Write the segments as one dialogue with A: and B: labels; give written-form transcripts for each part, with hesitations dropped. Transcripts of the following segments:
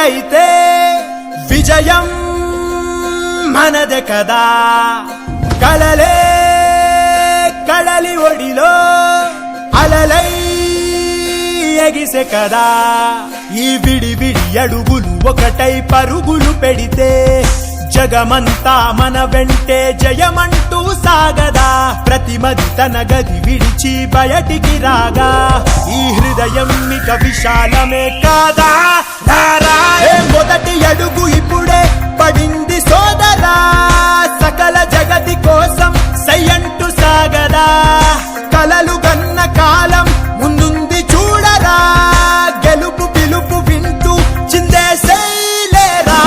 A: ఒకటైతే విజయం మనదే కదా. కలలే కడలి ఒడిలో అలలై ఎగిసే కదా. ఈ విడి విడి అడుగులు ఒకటై పరుగులు పెడితే జగమంతా మన వెంటే జయమంటూ సాగదా. ప్రతిమది తన గది విడిచి బయటికి రాగా ఈ హృదయం ఇక విశాలమే కాదా. మొదటి అడుగు ఇప్పుడే పడింది సోదరా. సకల జగతి కోసం సయ్యంటూ సాగదా. కలలు కన్న కాలం ముందుంది చూడరా. గెలుపు పిలుపు వింటూ చిందేసేలేరా.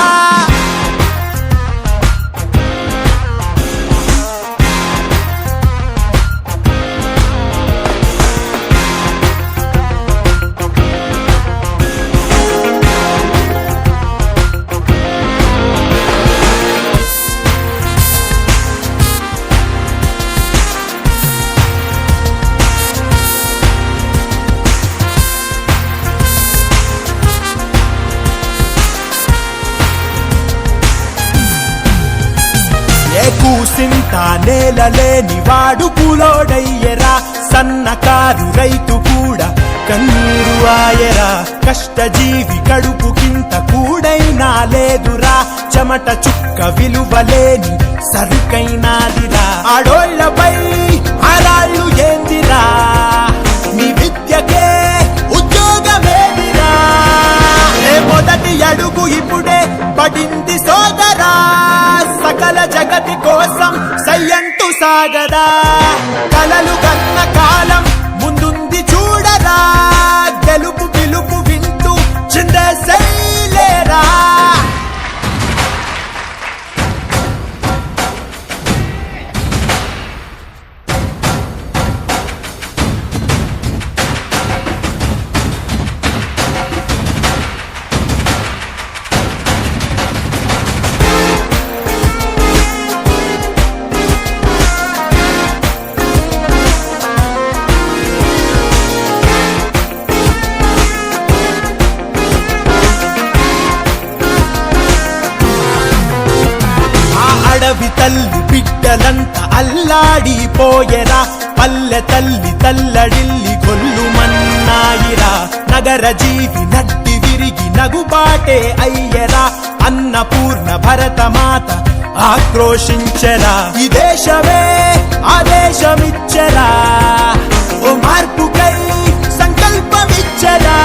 A: కూసింత నేలలేని వాడు పులోడయ్యరా. సన్నకారు రైతు కూడా కన్నీరు ఆయరా. కష్టజీవి కడుపుకింత కూడైనా లేదురా. చెమట చుక్క విలువలేని సరుకైనాదిరా. ఆడోళ్లపై ఆరాళ్ళు ఏందిరా. మీ విద్యకే ఉద్యోగమేదిరా. మొదటి అడుగు ఇప్పుడే పడింది సోదరా. సకల జగతి కోసం సయ్యంటూ సాగదా. కలలు కన్న కాలం ముందుంది చూడరా. గెలుపు పిలుపు వింటూ చిందేసేలేరా. అడవి తల్లి బిడ్డలంతా అల్లాడిపోయెరా. పల్లె తల్లి తల్లడిల్లి గొల్లుమన్నాయిరా. నగర జీవి నడ్డి విరిగి నగుబాటే అయ్యరా. అన్నపూర్ణ భరతమాత ఆక్రోశించెరా. ఈ దేశమే ఆదేశమిచ్చరా. ఓ మార్పుకై సంకల్పమిచ్చరా.